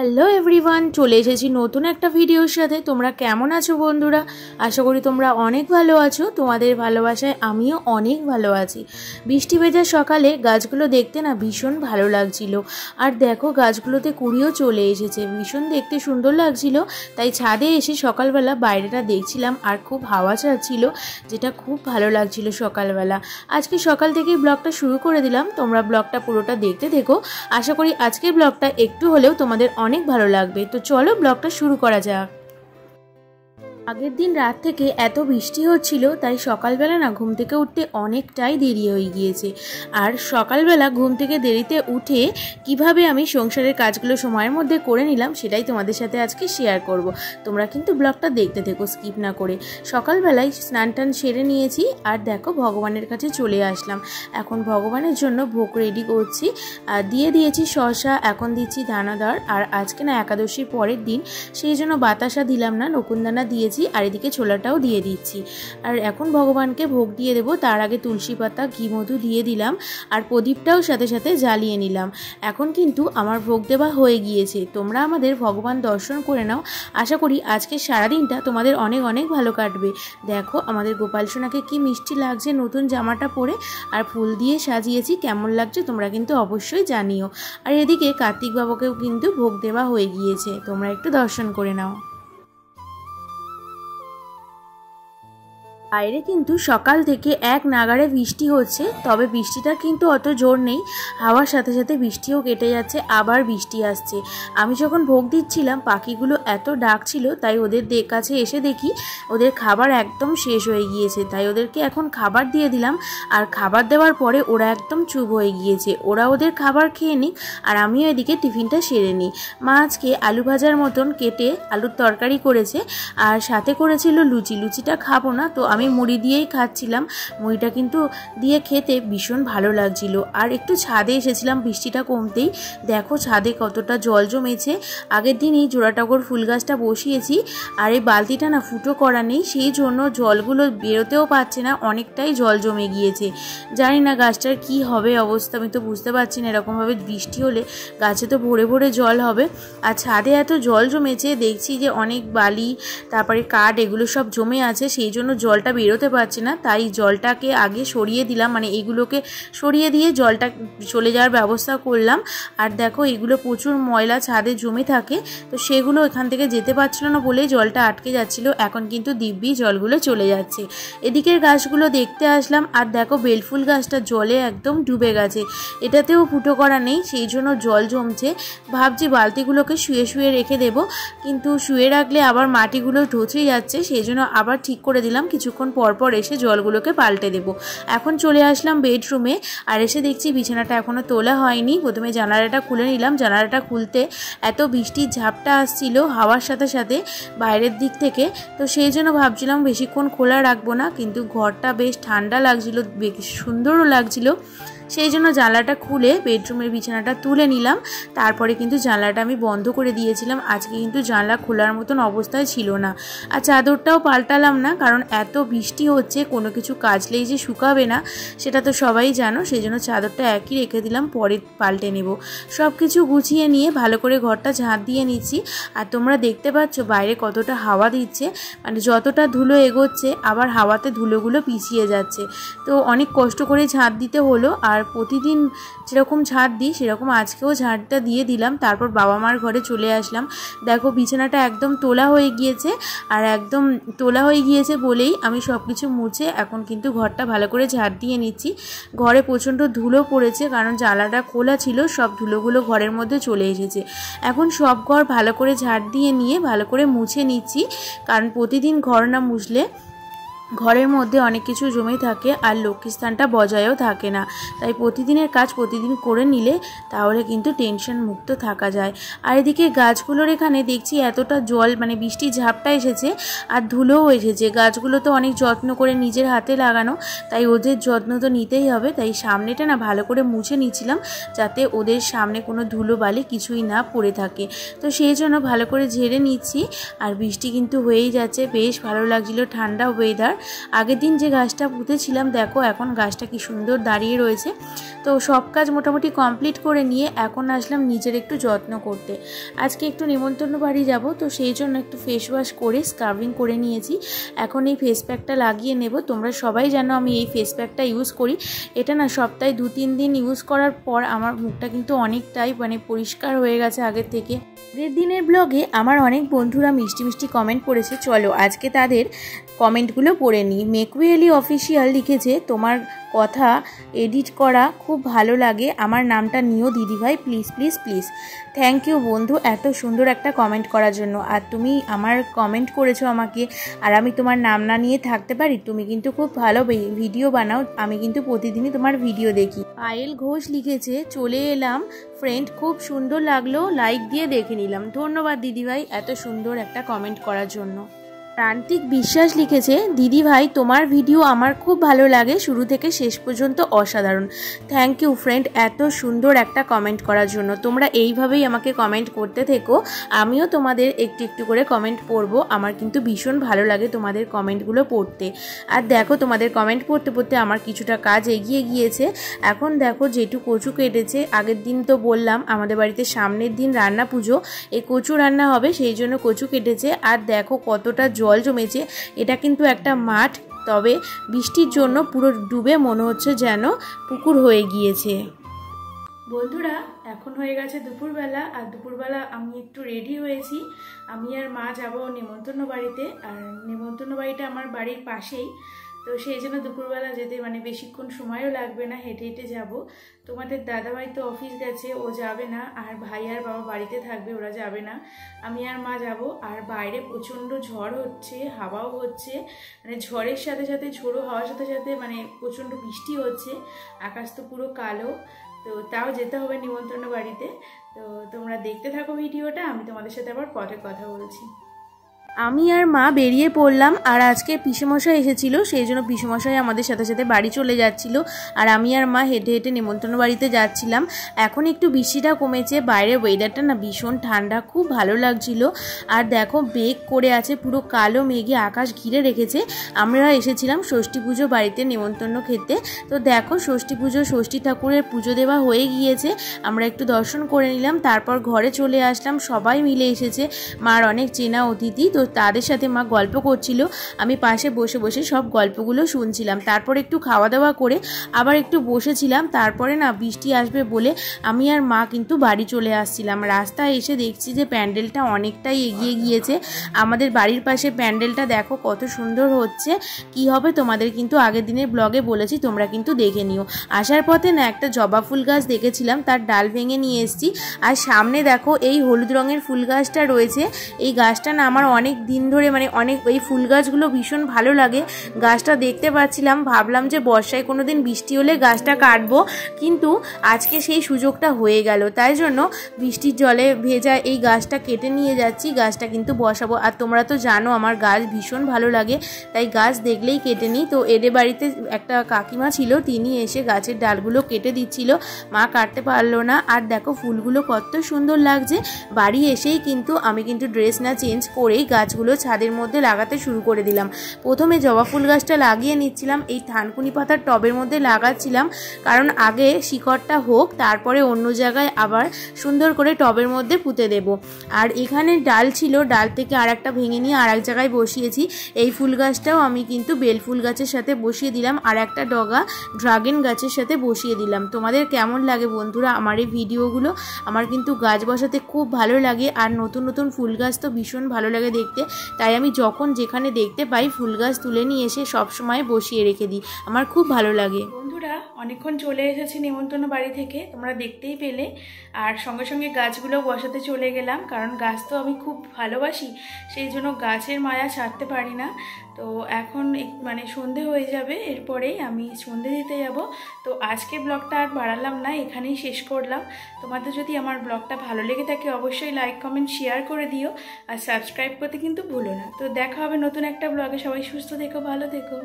Hello everyone, চলে এসেছি নতুন একটা ভিডিওর সাথে। তোমরা কেমন আছো বন্ধুরা? আশা করি তোমরা অনেক ভালো আছো। তোমাদের ভালোবাসায় আমিও অনেক ভালো আছি। বৃষ্টি ভেজা সকালে গাছগুলো দেখতে না ভীষণ ভালো লাগছিল। আর দেখো গাছগুলোতে কুড়িও চলে এসেছে, ভীষণ দেখতে সুন্দর লাগছিল। তাই ছাদে এসে সকালবেলা বাইরেটা দেখছিলাম আর খুব হাওয়া ছাড়ছিল, যেটা খুব ভালো লাগছিল সকালবেলা। আজকে সকাল থেকেই ব্লগটা শুরু করে দিলাম, তোমরা ব্লগটা পুরোটা দেখতে থেকো। আশা করি আজকের ব্লগটা একটু হলেও তোমাদের অনেক ভালো লাগবে। তো চলো ব্লগটা শুরু করা যাক। আগের দিন রাত থেকে এত বৃষ্টি হচ্ছিল, তাই সকালবেলা না ঘুম থেকে উঠতে অনেকটাই দেরি হয়ে গিয়েছে। আর সকালবেলা ঘুম থেকে দেরিতে উঠে কিভাবে আমি সংসারের কাজগুলো সময়ের মধ্যে করে নিলাম, সেটাই তোমাদের সাথে আজকে শেয়ার করব। তোমরা কিন্তু ব্লগটা দেখতে থেকো স্কিপ না করে। সকালবেলায় স্নান টান সেরে নিয়েছি, আর দেখো ভগবানের কাছে চলে আসলাম। এখন ভগবানের জন্য ভোগ রেডি করছি। আর দিয়ে দিয়েছি শসা, এখন দিচ্ছি দানাদার। আর আজকে না একাদশীর পরের দিন, সেই জন্য বাতাসা দিলাম না, নকুনদানা দিয়েছি। আর এদিকে ছোলাটাও দিয়ে দিচ্ছি। আর এখন ভগবানকে ভোগ দিয়ে দেবো। তার আগে তুলসী পাতা, ঘি মধু দিয়ে দিলাম, আর প্রদীপটাও সাথে সাথে জ্বালিয়ে নিলাম। এখন কিন্তু আমার ভোগ দেওয়া হয়ে গিয়েছে। তোমরা আমাদের ভগবান দর্শন করে নাও। আশা করি আজকে সারাদিনটা তোমাদের অনেক অনেক ভালো কাটবে। দেখো আমাদের গোপাল সোনাকে কি মিষ্টি লাগছে নতুন জামাটা পরে, আর ফুল দিয়ে সাজিয়েছি। কেমন লাগছে তোমরা কিন্তু অবশ্যই জানিও। আর এদিকে কার্তিক বাবাকেও কিন্তু ভোগ দেওয়া হয়ে গিয়েছে, তোমরা একটু দর্শন করে নাও। বাইরে কিন্তু সকাল থেকে এক নাগাড়ে বৃষ্টি হচ্ছে, তবে বৃষ্টিটা কিন্তু অত জোর নেই। হাওয়ার সাথে সাথে বৃষ্টিও কেটে যাচ্ছে, আবার বৃষ্টি আসছে। আমি যখন ভোগ দিচ্ছিলাম পাখিগুলো এত ডাকছিল, তাই ওদের কাছে এসে দেখি ওদের খাবার একদম শেষ হয়ে গিয়েছে। তাই ওদেরকে এখন খাবার দিয়ে দিলাম। আর খাবার দেওয়ার পরে ওরা একদম চুপ হয়ে গিয়েছে। ওরা ওদের খাবার খেয়ে নিক, আর আমিও এদিকে টিফিনটা সেরে নিই। মা আজকে আলু ভাজার মতন কেটে আলুর তরকারি করেছে, আর সাথে করেছিল লুচি। লুচিটা খাবো না, তো আমি মুড়ি দিয়েই খাচ্ছিলাম। মুড়িটা কিন্তু দিয়ে খেতে ভীষণ ভালো লাগছিল। আর একটু ছাদে এসেছিলাম বৃষ্টিটা কমতেই। দেখো ছাদে কতটা জল জমেছে। আগের দিনই জোড়াটগর ফুল গাছটা বসিয়েছি, আর এই বালতিটা না ফুটো করা নেই, সেই জন্য জলগুলো বেরোতেও পারছে না, অনেকটাই জল জমে গিয়েছে। জানি না গাছটার কি হবে অবস্থা, আমি তো বুঝতে পারছি না। এরকমভাবে বৃষ্টি হলে গাছে তো ভরে ভরে জল হবে। আর ছাদে এত জল জমেছে, দেখছি যে অনেক বালি, তারপরে কাঠ, এগুলো সব জমে আছে, সেই জন্য জলটা বেরোতে পারছে না। তাই জলটাকে আগে সরিয়ে দিলাম, মানে এইগুলোকে সরিয়ে দিয়ে জলটা চলে যাওয়ার ব্যবস্থা করলাম। আর দেখো এগুলো প্রচুর ময়লা ছাদে জমে থাকে, তো সেগুলো এখান থেকে যেতে পারছিল না বলেই জলটা আটকে যাচ্ছিল। এখন কিন্তু দিব্যি জলগুলো চলে যাচ্ছে। এদিকের গাছগুলো দেখতে আসলাম, আর দেখো বেলফুল গাছটা জলে একদম ডুবে গেছে। এটাতেও ফুটো করা নেই, সেই জন্য জল জমছে। ভাবছি বালতিগুলোকে শুয়ে শুয়ে রেখে দেব, কিন্তু শুয়ে রাখলে আবার মাটিগুলো ধসে যাচ্ছে, সেই জন্য আবার ঠিক করে দিলাম। কিছুক্ষণ পরপর এসে জলগুলোকে পাল্টে দেব। এখন চলে আসলাম বেডরুমে, আর এসে দেখছি বিছানাটা এখনও তোলা হয়নি। প্রথমে জানালাটা খুলে নিলাম। জানালাটা খুলতে এত বৃষ্টির ঝাপটা আসছিল হাওয়ার সাথে সাথে বাইরের দিক থেকে, তো সেই জন্য ভাবছিলাম বেশিক্ষণ খোলা রাখবো না, কিন্তু ঘরটা বেশ ঠান্ডা লাগছিল, বেশ সুন্দরও লাগছিল। সেই জন্য জানলাটা খুলে বেডরুমের বিছানাটা তুলে নিলাম। তারপরে কিন্তু জানলাটা আমি বন্ধ করে দিয়েছিলাম। আজকে কিন্তু জানলা খোলার মতন অবস্থায় ছিল না। আর চাদরটাও পাল্টালাম না, কারণ এত বৃষ্টি হচ্ছে, কোনো কিছু কাচলেই যে শুকাবে না সেটা তো সবাই জানো। সেই জন্য চাদরটা একই রেখে দিলাম, পরে পাল্টে নেব। সব কিছু গুছিয়ে নিয়ে ভালো করে ঘরটা ঝাঁট দিয়ে নিচ্ছি। আর তোমরা দেখতে পাচ্ছ বাইরে কতটা হাওয়া দিচ্ছে, মানে যতটা ধুলো এগোচ্ছে আবার হাওয়াতে ধুলোগুলো পিছিয়ে যাচ্ছে। তো অনেক কষ্ট করে ঝাঁট দিতে হলো। আর প্রতিদিন যেরকম ঝাঁট দিই সেরকম আজকেও ঝাঁটটা দিয়ে দিলাম। তারপর বাবা মার ঘরে চলে আসলাম। দেখো বিছানাটা একদম তোলা হয়ে গিয়েছে, আর একদম তোলা হয়ে গিয়েছে বলেই আমি সব কিছু মুছে এখন কিন্তু ঘরটা ভালো করে ঝাঁট দিয়ে নিচ্ছি। ঘরে প্রচণ্ড ধুলো পড়েছে, কারণ জানলাটা খোলা ছিল, সব ধুলোগুলো ঘরের মধ্যে চলে এসেছে। এখন সব ঘর ভালো করে ঝাঁট দিয়ে নিয়ে ভালো করে মুছে নিচ্ছি, কারণ প্রতিদিন ঘর না মুছলে ঘরের মধ্যে অনেক কিছু জমে থাকে, আর লক্ষ্মীস্থানটা বজায়ও থাকে না। তাই প্রতিদিনের কাজ প্রতিদিন করে নিলে তাহলে কিন্তু টেনশন মুক্ত থাকা যায়। আর এদিকে গাছগুলোর এখানে দেখছি এতটা জল, মানে বৃষ্টির ঝাপটা এসেছে আর ধুলোও এসেছে। গাছগুলো তো অনেক যত্ন করে নিজের হাতে লাগানো, তাই ওদের যত্ন তো নিতেই হবে। তাই সামনেটা না ভালো করে মুছে নিচ্ছিলাম, যাতে ওদের সামনে কোনো ধুলো বালি কিছুই না পড়ে থাকে। তো সেই জন্য ভালো করে ঝেড়ে নিচ্ছি। আর বৃষ্টি কিন্তু হয়েই যাচ্ছে, বেশ ভালো লাগছিল, ঠান্ডা ওয়েদার। আগের দিন যে গাছটা পুঁতেছিলাম দেখো এখন গাছটা কি সুন্দর দাঁড়িয়ে রয়েছে। তো সব কাজ মোটামুটি কমপ্লিট করে নিয়ে এখন আসলাম নিজের একটু যত্ন করতে। আজকে একটু নিমন্ত্রণ বাড়ি যাব, তো সেই জন্য একটু ফেস ওয়াশ করে স্ক্রাবিং করে নিয়েছি। এখন এই ফেস প্যাকটা লাগিয়ে নেব। তোমরা সবাই জানো আমি এই ফেস প্যাকটা ইউজ করি। এটা না সপ্তাহে 2-3 দিন ইউজ করার পর আমার মুখটা কিন্তু অনেকটাই পরিষ্কার হয়ে গেছে আগের থেকে। আগের দিনের ব্লগে আমার অনেক বন্ধুরা মিষ্টি মিষ্টি কমেন্ট করেছে, চলো আজকে তাদের কমেন্টগুলো পড়ে নিই। মেকুয়েলি অফিসিয়াল লিখেছে, তোমার কথা এডিট করা খুব ভালো লাগে, আমার নামটা নিও দিদিভাই, please please please. Thank you বন্ধু এত সুন্দর একটা কমেন্ট করার জন্য। আর তুমি আমার কমেন্ট করেছো আমাকে, আর আমি তোমার নাম না নিয়ে থাকতে পারি? তুমি কিন্তু খুব ভালো ভিডিও বানাও, আমি কিন্তু প্রতিদিনই তোমার ভিডিও দেখি। পায়েল ঘোষ লিখেছে, চলে এলাম ফ্রেন্ড, খুব সুন্দর লাগলো, লাইক দিয়ে দেখে নিলাম। ধন্যবাদ দিদিভাই এত সুন্দর একটা কমেন্ট করার জন্য। প্রান্তিক বিশ্বাস লিখেছে, দিদি ভাই তোমার ভিডিও আমার খুব ভালো লাগে, শুরু থেকে শেষ পর্যন্ত অসাধারণ। থ্যাংক ইউ ফ্রেন্ড এত সুন্দর একটা কমেন্ট করার জন্য। তোমরা এইভাবেই আমাকে কমেন্ট করতে থেকো, আমিও তোমাদের একটু একটু করে কমেন্ট পড়বো। আমার কিন্তু ভীষণ ভালো লাগে তোমাদের কমেন্টগুলো পড়তে। আর দেখো তোমাদের কমেন্ট পড়তে পড়তে আমার কিছুটা কাজ এগিয়ে গিয়েছে। এখন দেখো যেটু কচু কেটেছে, আগের দিন তো বললাম আমাদের বাড়িতে সামনের দিন রান্না পুজো, এই কচু রান্না হবে, সেই জন্য কচু কেটেছে। আর দেখো কতটা জল জমেছে, এটা কিন্তু একটা মাঠ, তবে বৃষ্টির জন্য পুরো ডুবে মনে হচ্ছে যেন পুকুর হয়ে গিয়েছে। বন্ধুরা এখন হয়ে গেছে দুপুরবেলা, আর দুপুরবেলা আমি একটু রেডি হয়েছি। আমি আর মা যাব নিমন্ত্রণ বাড়িতে, আর নিমন্ত্রণ বাড়িটা আমার বাড়ির পাশেই, তো সেই জন্য দুপুরবেলা যেতে বেশিক্ষণ সময়ও লাগবে না, হেঁটে হেঁটে যাব। তোমাদের দাদাভাই তো অফিস গেছে, ও যাবে না, আর ভাই আর বাবা বাড়িতে থাকবে, ওরা যাবে না, আমি আর মা যাব। আর বাইরে প্রচণ্ড ঝড় হচ্ছে, হাওয়াও হচ্ছে, ঝড়ের সাথে সাথে ঝোড়ো হাওয়ার সাথে সাথে প্রচণ্ড বৃষ্টি হচ্ছে, আকাশ তো পুরো কালো। তো তাও যেতে হবে নিমন্ত্রণ বাড়িতে। তো তোমরা দেখতে থাকো ভিডিওটা, আমি তোমাদের সাথে আবার পরে কথা বলছি। আমি আর মা বেরিয়ে পড়লাম, আর আজকে পিসেমশাই এসেছিল, সেই জন্য পিসেমশাই আমাদের সাথে সাথে বাড়ি চলে যাচ্ছিল, আর আমি আর মা হেঁটে হেঁটে নিমন্ত্রণ বাড়িতে যাচ্ছিলাম। এখন একটু বৃষ্টিটা কমেছে, বাইরের ওয়েদারটা না ভীষণ ঠান্ডা, খুব ভালো লাগছিল। আর দেখো মেঘ করে আছে, পুরো কালো মেঘে আকাশ ঘিরে রেখেছে। আমরা এসেছিলাম ষষ্ঠী পুজো বাড়িতে নিমন্ত্রণ খেতে। তো দেখো ষষ্ঠী পুজো, ষষ্ঠী ঠাকুরের পুজো দেওয়া হয়ে গিয়েছে, আমরা একটু দর্শন করে নিলাম, তারপর ঘরে চলে আসলাম। সবাই মিলে এসেছে, মার অনেক চেনা অতিথি, তো তাদের সাথে মা গল্প করছিল, আমি পাশে বসে বসে সব গল্পগুলো শুনছিলাম। তারপর একটু খাওয়া দাওয়া করে আবার একটু বসেছিলাম। তারপরে না বৃষ্টি আসবে বলে আমি আর মা কিন্তু বাড়ি চলে আসছিলাম। রাস্তায় এসে দেখছি যে প্যান্ডেলটা অনেকটাই এগিয়ে গিয়েছে। আমাদের বাড়ির পাশে প্যান্ডেলটা দেখো কত সুন্দর হচ্ছে। কি হবে তোমাদের কিন্তু আগের দিনের ব্লগে বলেছি, তোমরা কিন্তু দেখে নিও। আসার পথে না একটা জবা ফুল গাছ দেখেছিলাম, তার ডাল ভেঙে নিয়ে এসেছি। আর সামনে দেখো এই হলুদ রঙের ফুল গাছটা রয়েছে, এই গাছটা না আমার অনেক দিন ধরে অনেক, এই ফুল গাছগুলো ভীষণ ভালো লাগে। গাছটা দেখতে পাচ্ছিলাম, ভাবলাম যে বর্ষায় কোনো দিন বৃষ্টি হলে গাছটা কাটবো, কিন্তু আজকে সেই সুযোগটা হয়ে গেল, তাই জন্য বৃষ্টির জলে ভেজা এই গাছটা কেটে নিয়ে যাচ্ছি, গাছটা কিন্তু বসাবো। আর তোমরা তো জানো আমার গাছ ভীষণ ভালো লাগে, তাই গাছ দেখলেই কেটে নিই। তো এদের বাড়িতে একটা কাকিমা ছিল, তিনি এসে গাছের ডালগুলো কেটে দিচ্ছিল, মা কাটতে পারলো না। আর দেখো ফুলগুলো কত সুন্দর লাগছে। বাড়ি এসেই কিন্তু আমি ড্রেস না চেঞ্জ করেই গাছগুলো ছাদের মধ্যে লাগাতে শুরু করে দিলাম। প্রথমে জবা ফুল গাছটা লাগিয়ে নিচ্ছিলাম, এই থানকুনি পাতার টবের মধ্যে লাগাচ্ছিলাম, কারণ আগে শিকড়টা হোক, তারপরে অন্য জায়গায় আবার সুন্দর করে টবের মধ্যে পুঁতে দেব। আর এখানে ডাল ছিল, ডাল থেকে আর একটা ভেঙে নিয়ে আর এক জায়গায় বসিয়েছি। এই ফুল গাছটাও আমি কিন্তু বেল ফুল গাছের সাথে বসিয়ে দিলাম, আর একটা ডগা ড্রাগন গাছের সাথে বসিয়ে দিলাম। তোমাদের কেমন লাগে বন্ধুরা আমার এই ভিডিওগুলো? আমার কিন্তু গাছ বসাতে খুব ভালো লাগে, আর নতুন নতুন ফুল গাছ তো ভীষণ ভালো লাগে দেখতে, তাই আমি যখন যেখানে দেখতে পাই ফুল গাছ তুলে নিয়ে এসে সবসময় বসিয়ে রেখে দিই, আমার খুব ভালো লাগে। বন্ধুরা অনেকক্ষণ চলে এসেছি নিমন্ত্রণ বাড়ি থেকে, তোমরা দেখতেই পেলে। আর সঙ্গে সঙ্গে গাছগুলো বসাতে চলে গেলাম, কারণ গাছ তো আমি খুব ভালোবাসি, সেই জন্য গাছের মায়া ছাড়তে পারি না। তো এখন সন্ধে হয়ে যাবে, এরপরেই আমি সন্ধে দিতে যাব। তো আজকে ব্লগটা আর বাড়ালাম না, এখানেই শেষ করলাম। তোমাদের যদি আমার ব্লগটা ভালো লেগে থাকে অবশ্যই লাইক কমেন্ট শেয়ার করে দিও, আর সাবস্ক্রাইব করতে কিন্তু ভুলো না। তো দেখা হবে নতুন একটা ব্লগে, সবাই সুস্থ থেকো, ভালো থেকো।